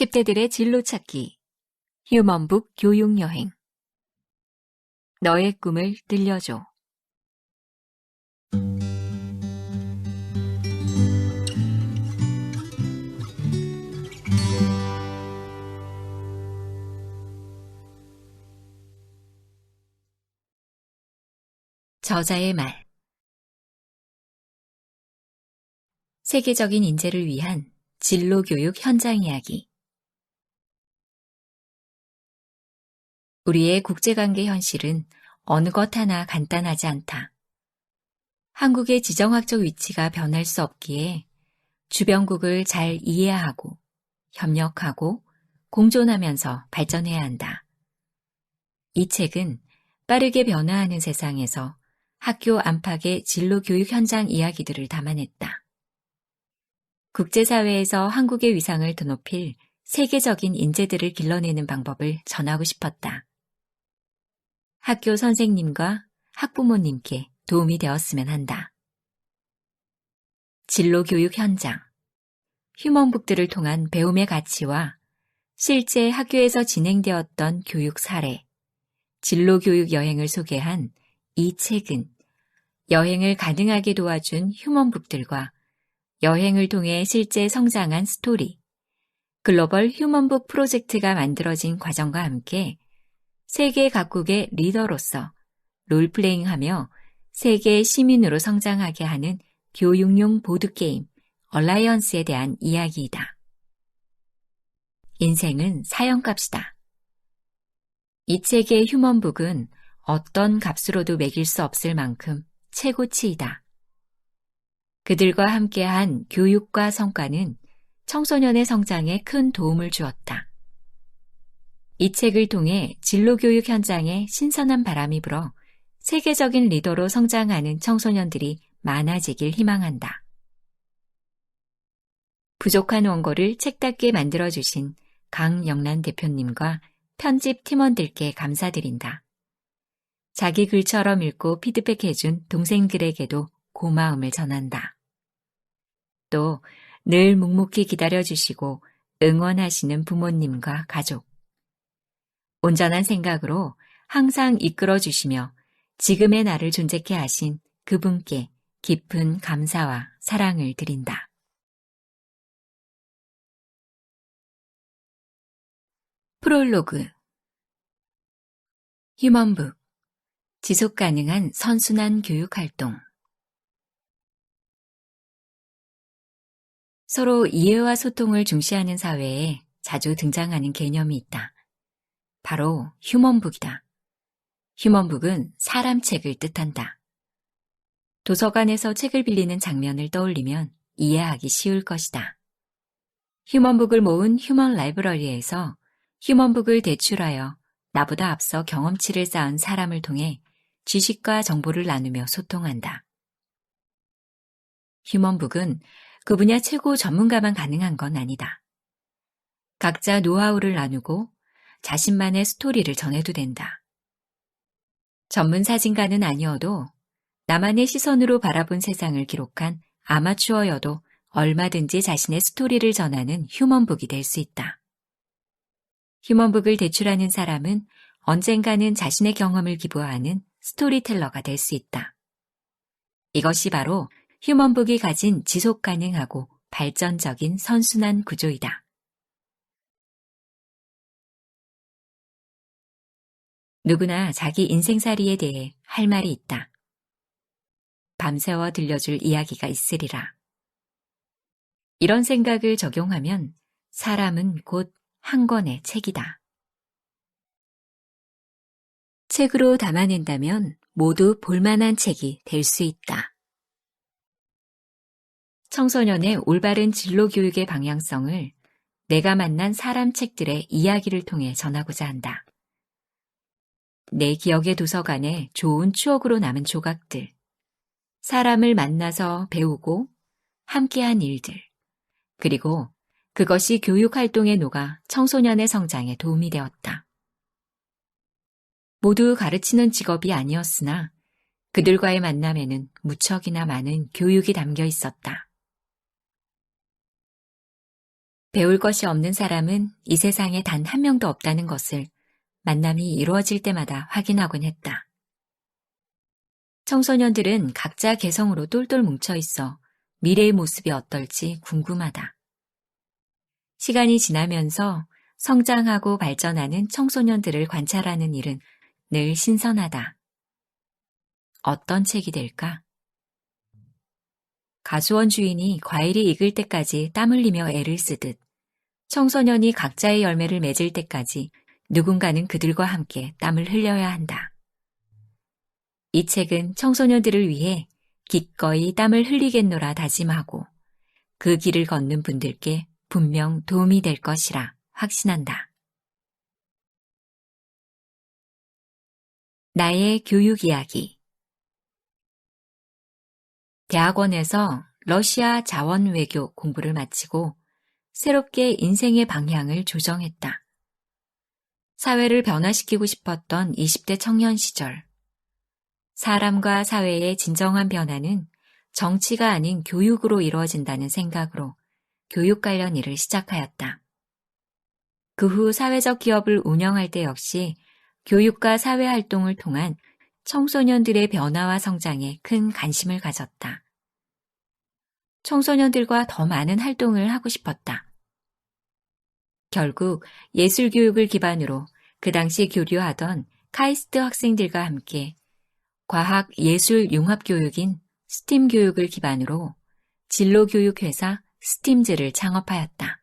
10대들의 진로 찾기, 휴먼북 교육여행. 너의 꿈을 들려줘. 저자의 말. 세계적인 인재를 위한 진로교육 현장 이야기. 우리의 국제관계 현실은 어느 것 하나 간단하지 않다. 한국의 지정학적 위치가 변할 수 없기에 주변국을 잘 이해하고 협력하고 공존하면서 발전해야 한다. 이 책은 빠르게 변화하는 세상에서 학교 안팎의 진로교육 현장 이야기들을 담아냈다. 국제사회에서 한국의 위상을 드높일 세계적인 인재들을 길러내는 방법을 전하고 싶었다. 학교 선생님과 학부모님께 도움이 되었으면 한다. 진로교육 현장, 휴먼북들을 통한 배움의 가치와 실제 학교에서 진행되었던 교육 사례, 진로교육 여행을 소개한 이 책은 여행을 가능하게 도와준 휴먼북들과 여행을 통해 실제 성장한 스토리, 글로벌 휴먼북 프로젝트가 만들어진 과정과 함께 세계 각국의 리더로서 롤플레잉하며 세계 시민으로 성장하게 하는 교육용 보드게임 얼라이언스에 대한 이야기이다. 인생은 사형값이다. 이 책의 휴먼북은 어떤 값으로도 매길 수 없을 만큼 최고치이다. 그들과 함께한 교육과 성과는 청소년의 성장에 큰 도움을 주었다. 이 책을 통해 진로교육 현장에 신선한 바람이 불어 세계적인 리더로 성장하는 청소년들이 많아지길 희망한다. 부족한 원고를 책답게 만들어주신 강영란 대표님과 편집 팀원들께 감사드린다. 자기 글처럼 읽고 피드백해준 동생들에게도 고마움을 전한다. 또 늘 묵묵히 기다려주시고 응원하시는 부모님과 가족. 온전한 생각으로 항상 이끌어주시며 지금의 나를 존재케 하신 그분께 깊은 감사와 사랑을 드린다. 프롤로그. 휴먼북. 지속가능한 선순환 교육활동. 서로 이해와 소통을 중시하는 사회에 자주 등장하는 개념이 있다. 바로 휴먼북이다. 휴먼북은 사람 책을 뜻한다. 도서관에서 책을 빌리는 장면을 떠올리면 이해하기 쉬울 것이다. 휴먼북을 모은 휴먼 라이브러리에서 휴먼북을 대출하여 나보다 앞서 경험치를 쌓은 사람을 통해 지식과 정보를 나누며 소통한다. 휴먼북은 그 분야 최고 전문가만 가능한 건 아니다. 각자 노하우를 나누고 자신만의 스토리를 전해도 된다. 전문 사진가는 아니어도 나만의 시선으로 바라본 세상을 기록한 아마추어여도 얼마든지 자신의 스토리를 전하는 휴먼북이 될 수 있다. 휴먼북을 대출하는 사람은 언젠가는 자신의 경험을 기부하는 스토리텔러가 될 수 있다. 이것이 바로 휴먼북이 가진 지속 가능하고 발전적인 선순환 구조이다. 누구나 자기 인생살이에 대해 할 말이 있다. 밤새워 들려줄 이야기가 있으리라. 이런 생각을 적용하면 사람은 곧 한 권의 책이다. 책으로 담아낸다면 모두 볼만한 책이 될 수 있다. 청소년의 올바른 진로 교육의 방향성을 내가 만난 사람 책들의 이야기를 통해 전하고자 한다. 내 기억의 도서관에 좋은 추억으로 남은 조각들, 사람을 만나서 배우고 함께한 일들, 그리고 그것이 교육 활동에 녹아 청소년의 성장에 도움이 되었다. 모두 가르치는 직업이 아니었으나 그들과의 만남에는 무척이나 많은 교육이 담겨 있었다. 배울 것이 없는 사람은 이 세상에 단 한 명도 없다는 것을 만남이 이루어질 때마다 확인하곤 했다. 청소년들은 각자 개성으로 똘똘 뭉쳐 있어 미래의 모습이 어떨지 궁금하다. 시간이 지나면서 성장하고 발전하는 청소년들을 관찰하는 일은 늘 신선하다. 어떤 책이 될까? 가수원 주인이 과일이 익을 때까지 땀 흘리며 애를 쓰듯 청소년이 각자의 열매를 맺을 때까지 누군가는 그들과 함께 땀을 흘려야 한다. 이 책은 청소년들을 위해 기꺼이 땀을 흘리겠노라 다짐하고 그 길을 걷는 분들께 분명 도움이 될 것이라 확신한다. 나의 교육 이야기. 대학원에서 러시아 자원 외교 공부를 마치고 새롭게 인생의 방향을 조정했다. 사회를 변화시키고 싶었던 20대 청년 시절. 사람과 사회의 진정한 변화는 정치가 아닌 교육으로 이루어진다는 생각으로 교육 관련 일을 시작하였다. 그 후 사회적 기업을 운영할 때 역시 교육과 사회 활동을 통한 청소년들의 변화와 성장에 큰 관심을 가졌다. 청소년들과 더 많은 활동을 하고 싶었다. 결국 예술 교육을 기반으로 그 당시 교류하던 카이스트 학생들과 함께 과학 예술 융합 교육인 스팀 교육을 기반으로 진로 교육 회사 스팀즈를 창업하였다.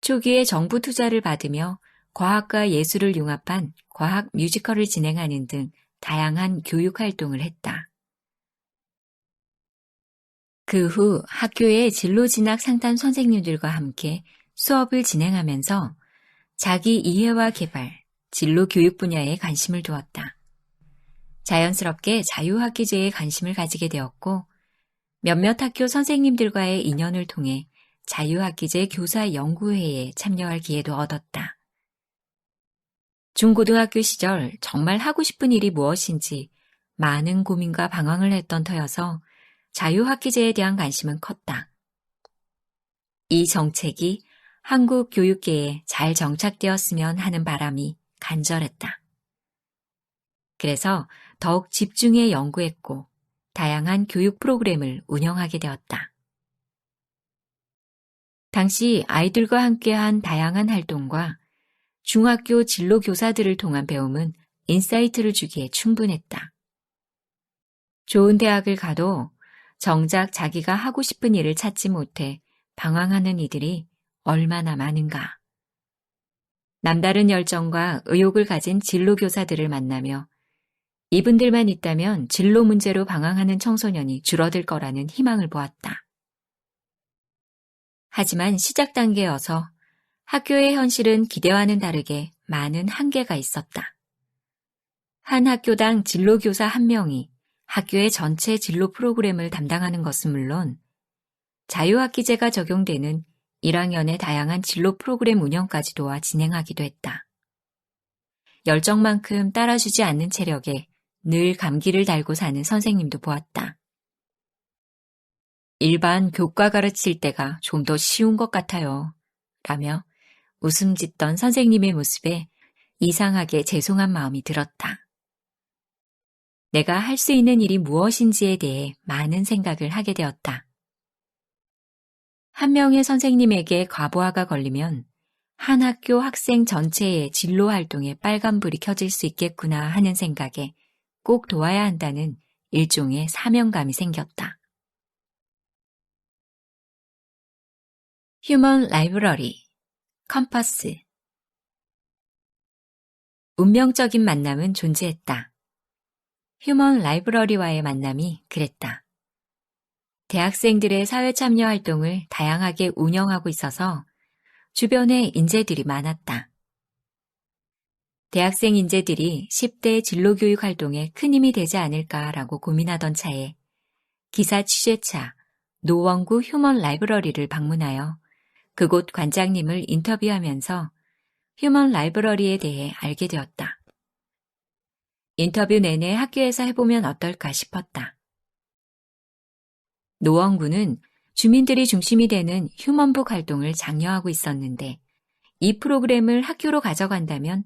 초기에 정부 투자를 받으며 과학과 예술을 융합한 과학 뮤지컬을 진행하는 등 다양한 교육 활동을 했다. 그 후 학교의 진로 진학 상담 선생님들과 함께 수업을 진행하면서 자기 이해와 개발, 진로 교육 분야에 관심을 두었다. 자연스럽게 자유학기제에 관심을 가지게 되었고 몇몇 학교 선생님들과의 인연을 통해 자유학기제 교사 연구회에 참여할 기회도 얻었다. 중고등학교 시절 정말 하고 싶은 일이 무엇인지 많은 고민과 방황을 했던 터여서 자유학기제에 대한 관심은 컸다. 이 정책이 한국 교육계에 잘 정착되었으면 하는 바람이 간절했다. 그래서 더욱 집중해 연구했고 다양한 교육 프로그램을 운영하게 되었다. 당시 아이들과 함께한 다양한 활동과 중학교 진로 교사들을 통한 배움은 인사이트를 주기에 충분했다. 좋은 대학을 가도 정작 자기가 하고 싶은 일을 찾지 못해 방황하는 이들이 얼마나 많은가. 남다른 열정과 의욕을 가진 진로 교사들을 만나며 이분들만 있다면 진로 문제로 방황하는 청소년이 줄어들 거라는 희망을 보았다. 하지만 시작 단계여서 학교의 현실은 기대와는 다르게 많은 한계가 있었다. 한 학교당 진로교사 1명이 학교의 전체 진로 프로그램을 담당하는 것은 물론 자유학기제가 적용되는 1학년의 다양한 진로 프로그램 운영까지 도와 진행하기도 했다. 열정만큼 따라주지 않는 체력에 늘 감기를 달고 사는 선생님도 보았다. 일반 교과 가르칠 때가 좀 더 쉬운 것 같아요. 라며 웃음 짓던 선생님의 모습에 이상하게 죄송한 마음이 들었다. 내가 할 수 있는 일이 무엇인지에 대해 많은 생각을 하게 되었다. 한 명의 선생님에게 과부하가 걸리면 한 학교 학생 전체의 진로 활동에 빨간불이 켜질 수 있겠구나 하는 생각에 꼭 도와야 한다는 일종의 사명감이 생겼다. 휴먼 라이브러리, 컴퍼스. 운명적인 만남은 존재했다. 휴먼 라이브러리와의 만남이 그랬다. 대학생들의 사회 참여 활동을 다양하게 운영하고 있어서 주변에 인재들이 많았다. 대학생 인재들이 10대 진로교육 활동에 큰 힘이 되지 않을까라고 고민하던 차에 기사 취재차 노원구 휴먼 라이브러리를 방문하여 그곳 관장님을 인터뷰하면서 휴먼 라이브러리에 대해 알게 되었다. 인터뷰 내내 학교에서 해보면 어떨까 싶었다. 노원구는 주민들이 중심이 되는 휴먼북 활동을 장려하고 있었는데 이 프로그램을 학교로 가져간다면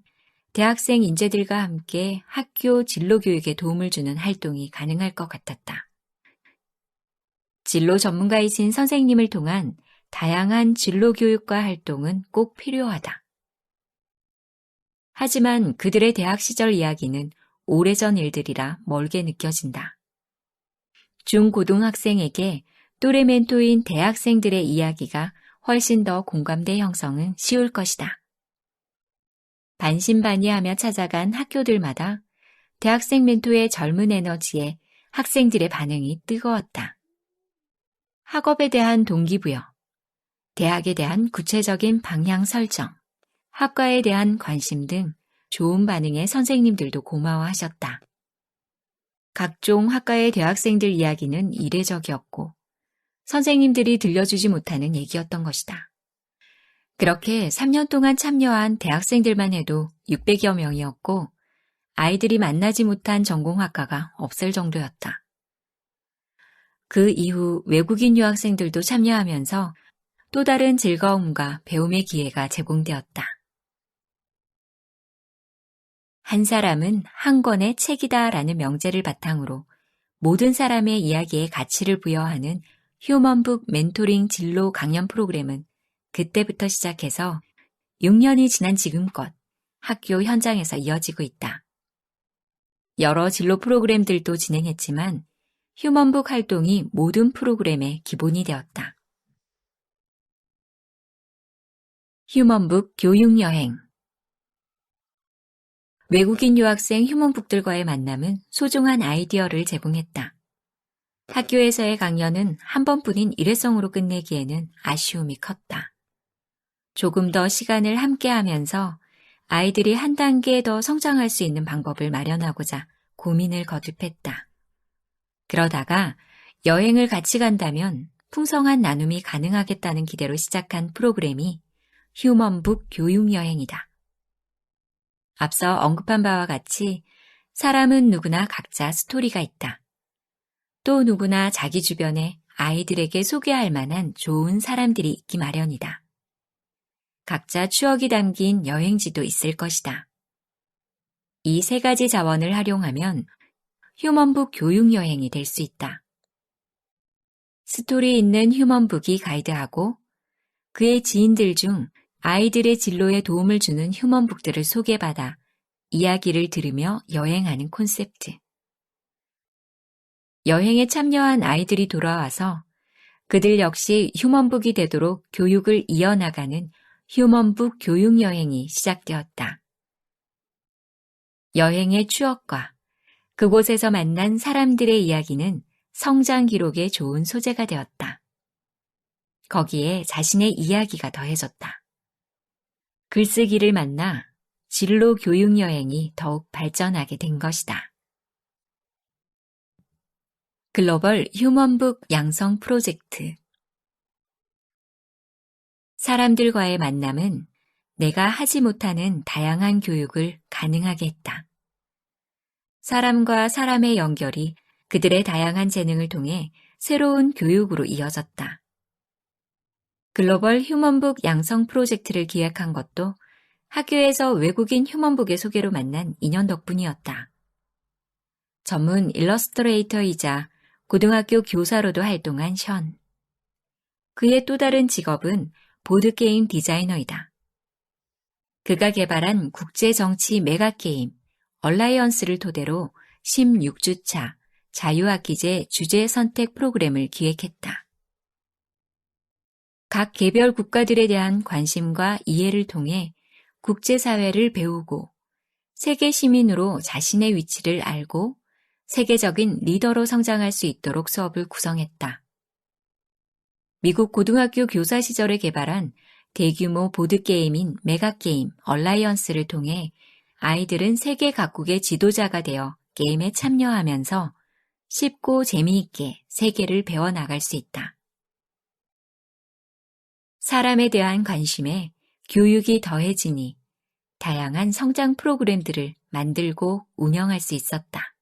대학생 인재들과 함께 학교 진로 교육에 도움을 주는 활동이 가능할 것 같았다. 진로 전문가이신 선생님을 통한 다양한 진로 교육과 활동은 꼭 필요하다. 하지만 그들의 대학 시절 이야기는 오래전 일들이라 멀게 느껴진다. 중고등학생에게 또래 멘토인 대학생들의 이야기가 훨씬 더 공감대 형성은 쉬울 것이다. 반신반의하며 찾아간 학교들마다 대학생 멘토의 젊은 에너지에 학생들의 반응이 뜨거웠다. 학업에 대한 동기부여, 대학에 대한 구체적인 방향 설정, 학과에 대한 관심 등 좋은 반응에 선생님들도 고마워하셨다. 각종 학과의 대학생들 이야기는 이례적이었고 선생님들이 들려주지 못하는 얘기였던 것이다. 그렇게 3년 동안 참여한 대학생들만 해도 600여 명이었고 아이들이 만나지 못한 전공학과가 없을 정도였다. 그 이후 외국인 유학생들도 참여하면서 또 다른 즐거움과 배움의 기회가 제공되었다. 한 사람은 한 권의 책이다라는 명제를 바탕으로 모든 사람의 이야기에 가치를 부여하는 휴먼북 멘토링 진로 강연 프로그램은 그때부터 시작해서 6년이 지난 지금껏 학교 현장에서 이어지고 있다. 여러 진로 프로그램들도 진행했지만 휴먼북 활동이 모든 프로그램의 기본이 되었다. 휴먼북 교육여행 외국인 유학생 휴먼북들과의 만남은 소중한 아이디어를 제공했다. 학교에서의 강연은 한 번뿐인 일회성으로 끝내기에는 아쉬움이 컸다. 조금 더 시간을 함께하면서 아이들이 한 단계 더 성장할 수 있는 방법을 마련하고자 고민을 거듭했다. 그러다가 여행을 같이 간다면 풍성한 나눔이 가능하겠다는 기대로 시작한 프로그램이 휴먼북 교육여행이다. 앞서 언급한 바와 같이 사람은 누구나 각자 스토리가 있다. 또 누구나 자기 주변에 아이들에게 소개할 만한 좋은 사람들이 있기 마련이다. 각자 추억이 담긴 여행지도 있을 것이다. 이 세 가지 자원을 활용하면 휴먼북 교육여행이 될 수 있다. 스토리 있는 휴먼북이 가이드하고 그의 지인들 중 아이들의 진로에 도움을 주는 휴먼북들을 소개받아 이야기를 들으며 여행하는 콘셉트. 여행에 참여한 아이들이 돌아와서 그들 역시 휴먼북이 되도록 교육을 이어나가는 휴먼북 교육여행이 시작되었다. 여행의 추억과 그곳에서 만난 사람들의 이야기는 성장 기록에 좋은 소재가 되었다. 거기에 자신의 이야기가 더해졌다. 글쓰기를 만나 진로 교육 여행이 더욱 발전하게 된 것이다. 글로벌 휴먼북 양성 프로젝트 사람들과의 만남은 내가 하지 못하는 다양한 교육을 가능하게 했다. 사람과 사람의 연결이 그들의 다양한 재능을 통해 새로운 교육으로 이어졌다. 글로벌 휴먼북 양성 프로젝트를 기획한 것도 학교에서 외국인 휴먼북의 소개로 만난 인연 덕분이었다. 전문 일러스트레이터이자 고등학교 교사로도 활동한 션. 그의 또 다른 직업은 보드게임 디자이너이다. 그가 개발한 국제정치 메가게임 얼라이언스를 토대로 16주차 자유학기제 주제 선택 프로그램을 기획했다. 각 개별 국가들에 대한 관심과 이해를 통해 국제사회를 배우고 세계 시민으로 자신의 위치를 알고 세계적인 리더로 성장할 수 있도록 수업을 구성했다. 미국 고등학교 교사 시절에 개발한 대규모 보드게임인 메가게임 얼라이언스를 통해 아이들은 세계 각국의 지도자가 되어 게임에 참여하면서 쉽고 재미있게 세계를 배워나갈 수 있다. 사람에 대한 관심에 교육이 더해지니 다양한 성장 프로그램들을 만들고 운영할 수 있었다.